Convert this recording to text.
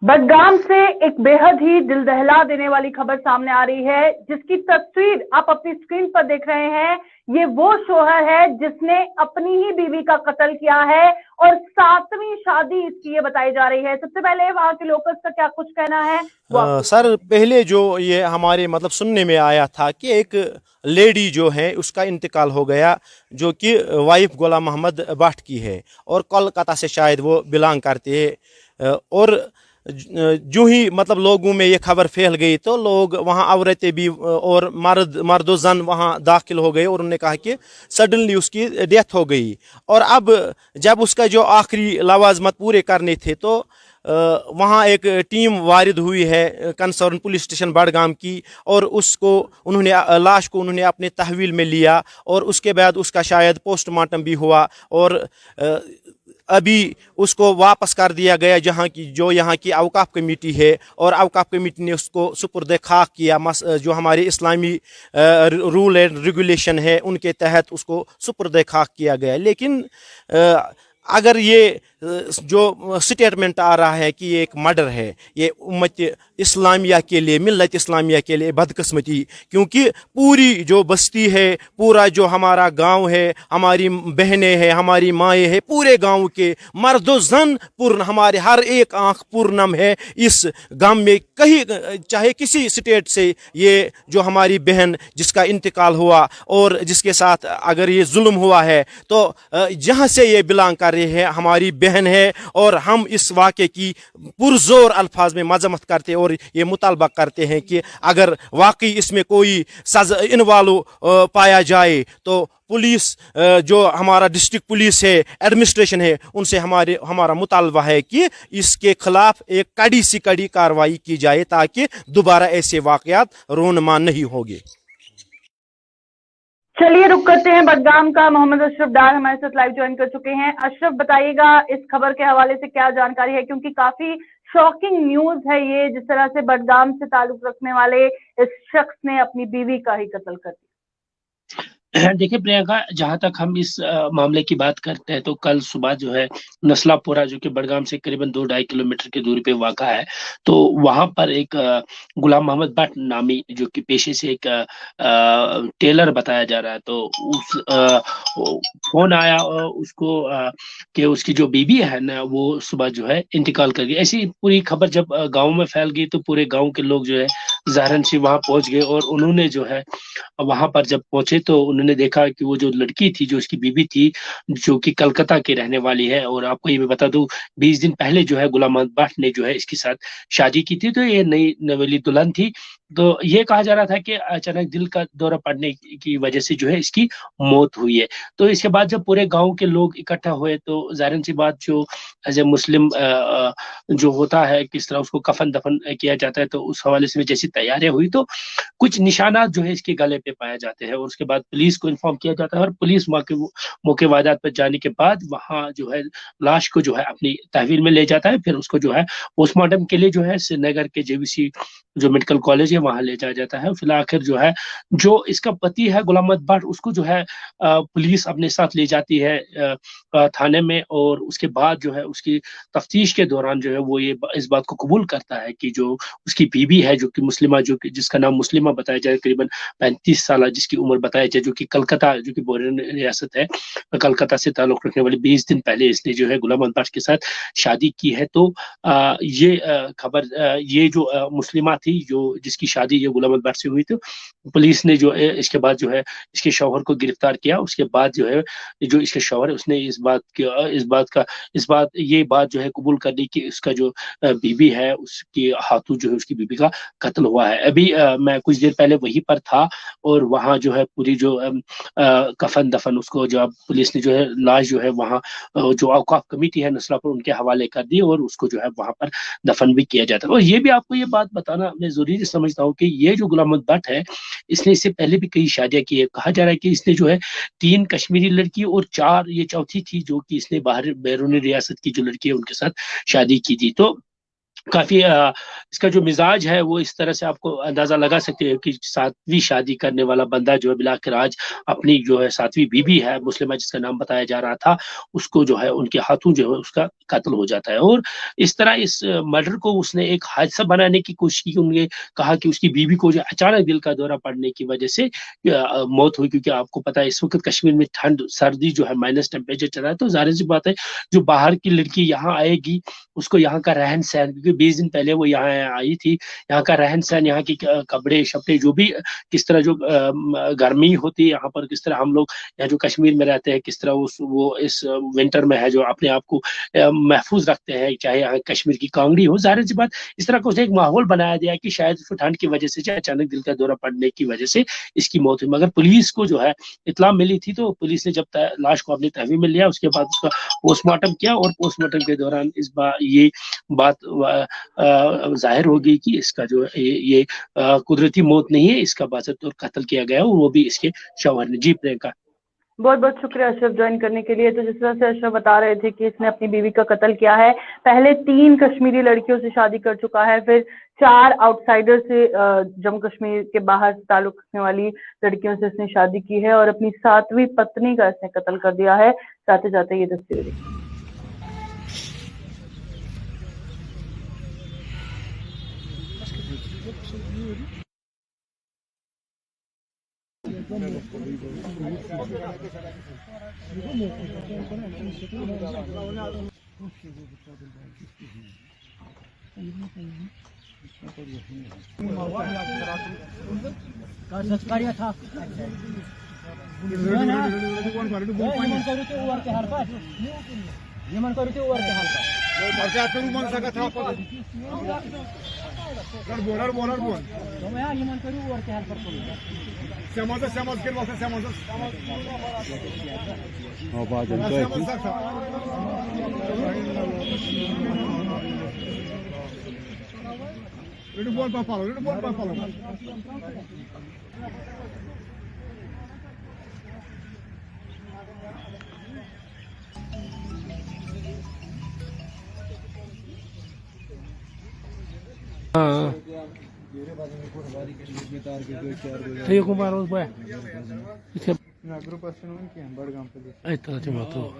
बडगाम से एक बेहद ही दिल दहला देने वाली खबर सामने आ रही है, जिसकी तस्वीर आप अपनी स्क्रीन पर देख रहे हैं। ये वो शोहर है जिसने अपनी ही बीवी का कत्ल किया है और 7वीं शादी इसकी ये बताई जा रही है। सबसे पहले वहां के लोकल्स का क्या कुछ कहना है वो आपको सर, पहले जो ये हमारे सुनने में आया था कि एक लेडी जो है उसका इंतकाल हो गया, जो कि वाइफ गुलाम मोहम्मद भट्ट की है और कोलकाता से शायद वो बिलोंग करते हैं। और जो ही लोगों में ये खबर फैल गई तो लोग वहाँ औरतें भी और मर्द जन वहाँ दाखिल हो गए और उन्होंने कहा कि सडनली उसकी डेथ हो गई। और अब जब उसका जो आखिरी लवाजमत पूरे करने थे तो वहाँ एक टीम वारिद हुई है कंसर्न पुलिस स्टेशन बडगाम की, और उसको उन्होंने लाश को उन्होंने अपने तहवील में लिया और उसके बाद उसका शायद पोस्टमार्टम भी हुआ और अभी उसको वापस कर दिया गया जो यहाँ की औकाफ कमेटी है, और औकाफ कमेटी ने उसको सुपुर्द खाक किया। जो हमारे इस्लामी रूल एंड रेगुलेशन है उनके तहत उसको सुपुर्द खाक किया गया। लेकिन अगर ये जो स्टेटमेंट आ रहा है कि ये एक मर्डर है, ये उम्मत इस्लामिया के लिए, मिल्लत इस्लामिया के लिए बदकिस्मती, क्योंकि पूरी जो बस्ती है, पूरा जो हमारा गांव है, हमारी बहनें हैं, हमारी माएँ हैं, पूरे गांव के मर्दो जन पूर्ण, हमारे हर एक आंख पूर्णम है इस गांव में। कहीं चाहे किसी स्टेट से ये जो हमारी बहन जिसका इंतकाल हुआ और जिसके साथ अगर ये जुल्म हुआ है, तो जहाँ से ये बिलोंग कर रही है हमारी बहन है, और हम इस वाक़े की पुरजोर अल्फाज में मजम्मत करते हैं और ये मुतालबा करते हैं कि अगर वाकई इसमें कोई सजा इन्वॉल्व पाया जाए तो पुलिस, जो हमारा डिस्ट्रिक्ट पुलिस है, एडमिनिस्ट्रेशन है, उनसे हमारा मुतालबा है कि इसके खिलाफ एक कड़ी से कड़ी कार्रवाई की जाए ताकि दोबारा ऐसे वाक़यात रोनमा नहीं होंगे। चलिए रुक करते हैं बडगाम का। मोहम्मद अशरफ डार हमारे साथ लाइव ज्वाइन कर चुके हैं। अशरफ, बताइएगा इस खबर के हवाले से क्या जानकारी है, क्योंकि काफी शॉकिंग न्यूज है ये, जिस तरह से बडगाम से ताल्लुक रखने वाले इस शख्स ने अपनी बीवी का ही कत्ल कर दिया। देखिए प्रियंका, जहां तक हम इस मामले की बात करते हैं तो कल सुबह जो है नस्लापुरा, जो कि बडगाम से करीबन 2-2.5 किलोमीटर की दूरी पे वाक़ा है, तो वहां पर एक गुलाम मोहम्मद भट्ट नामी, जो कि पेशे से एक टेलर बताया जा रहा है, तो उस फोन आया और उसको कि उसकी जो बीबी है ना वो सुबह जो है इंतकाल कर गई। ऐसी पूरी खबर जब गाँव में फैल गई तो पूरे गाँव के लोग जो है ज़ाहिरन से वहां पहुंच गए, और उन्होंने जो है वहां पर जब पहुंचे तो उन्होंने देखा कि वो जो लड़की थी, जो उसकी बीवी थी, जो कि कलकत्ता की रहने वाली है, और आपको ये मैं बता दूं 20 दिन पहले जो है गुलाम मोहम्मद भट्ट ने जो है इसके साथ शादी की थी, तो ये नई नवेली दुल्हन थी। तो ये कहा जा रहा था कि अचानक दिल का दौरा पड़ने की वजह से जो है इसकी मौत हुई है। तो इसके बाद जब पूरे गांव के लोग इकट्ठा हुए तो जाहिर सी बात, जो एज ए मुस्लिम जो होता है किस तरह उसको कफन दफन किया जाता है, तो उस हवाले से जैसी तैयारियां हुई तो कुछ निशानात जो है इसके गले पे पाए जाते हैं, और उसके बाद पुलिस को इन्फॉर्म किया जाता है, और पुलिस मौके वारदात पर जाने के बाद वहां जो है लाश को जो है अपनी तहवील में ले जाता है। फिर उसको जो है पोस्टमार्टम के लिए जो है श्रीनगर के जेवीसी जो मेडिकल कॉलेज है वहां ले जाया जाता है। फिर आखिर जो है जो इसका पति है गुलाम मोहम्मद भट्ट, उसको जो है पुलिस अपने साथ ले जाती है थाने में, और उसके बाद जो है उसकी तफ्तीश के दौरान जो है वो ये इस बात को कबूल करता है कि जो उसकी बीवी है, जो कि मुस्लिमा, जो कि जिसका नाम मुस्लिमा बताया जाए, करीबन 35 साल जिसकी उम्र बताई जाए, जो कि कलकत्ता, जो कि बोरियन रियासत है, कलकत्ता से ताल्लुक रखने वाली, 20 दिन पहले इसने जो है गुलाम मोहम्मद भट्ट के साथ शादी की है। तो ये खबर, ये जो मुस्लिमा थी, जो जिसकी शादी ये गुलाम मोहम्मद भट्ट से हुई, तो पुलिस ने जो है इसके बाद जो है इसके शौहर को गिरफ्तार किया। उसके बाद जो है जो इसके शौहर है उसने इस बात ये बात जो है कबूल कर ली कि उसका जो बीवी है उसके हाथों जो है उसकी बीवी का कत्ल हुआ है। अभी मैं कुछ देर पहले वहीं पर था, और वहां जो है पूरी जो कफन दफन उसको जो पुलिस ने जो है लाश जो है वहां जो औकाफ कमेटी है नस्लापुर उनके हवाले कर दी, और उसको जो है वहां पर दफन भी किया जाता है। और ये भी आपको ये बात बताना मैं जरूरी समझता हूँ कि ये जो गुलाम मोहम्मद भट्ट है, इसने इससे पहले भी कई शादियां की है। कहा जा रहा है कि इसने जो है 3 कश्मीरी लड़की और 4, ये चौथी थी जो कि इसने बाहर बैरूनी रियासत की जो लड़की है उनके साथ शादी की थी। तो काफी इसका जो मिजाज है वो इस तरह से आपको अंदाजा लगा सकते हैं कि सातवीं शादी करने वाला बंदा जो है बिलाकर आज अपनी जो है सातवीं बीबी है मुस्लिमा जिसका नाम बताया जा रहा था उसको जो है उनके हाथों जो है उसका कत्ल हो जाता है। और इस तरह इस मर्डर को उसने एक हादसा बनाने की कोशिश की। उन्होंने कहा कि उसकी बीबी को जो अचानक दिल का दौरा पड़ने की वजह से मौत हुई, क्योंकि आपको पता है इस वक्त कश्मीर में ठंड सर्दी जो है माइनस टेम्परेचर चल रहा है, तो जाहिर सी बात है जो बाहर की लड़की यहाँ आएगी उसको यहाँ का रहन सहन, क्योंकि 20 दिन पहले वो यहाँ आई थी, यहाँ का रहन सहन, यहाँ की कपड़े शपड़े जो भी किस तरह जो गर्मी होती है यहाँ पर, किस तरह हम लोग यहाँ जो कश्मीर में रहते हैं किस तरह वो इस विंटर में है जो अपने आप को महफूज रखते हैं, चाहे यहाँ कश्मीर की कांगड़ी हो। जाहिर सी बात इस तरह का उसने एक माहौल बनाया दिया कि शायद ठंड की वजह से चाहे अचानक दिल का दौरा पड़ने की वजह से इसकी मौत हुई। मगर पुलिस को जो है इतला मिली थी तो पुलिस ने जब लाश को अपनी तहवील में लिया उसके बाद उसका पोस्टमार्टम किया और पोस्टमार्टम के दौरान इस बार ये बात जाहिर हो गई कि इसका जो ये कुदरती मौत नहीं है, इसका बाज़ाब्त कत्ल किया गया और वो भी इसके शौहर ने। जी प्रियंका, बहुत बहुत शुक्रिया अशरफ ज्वाइन करने के लिए। तो जिस तरह से अशरफ बता रहे थे कि इसने अपनी बीवी का कत्ल किया है, पहले 3 कश्मीरी लड़कियों से शादी कर चुका है, फिर 4 आउटसाइडर से जम्मू कश्मीर के बाहर से ताल्लुक रखने वाली लड़कियों से इसने शादी की है और अपनी 7वीं पत्नी का इसने कत्ल कर दिया है। जाते जाते ये तस्वीर Grupos não entendem, Bargam. Aí tá, tem matou.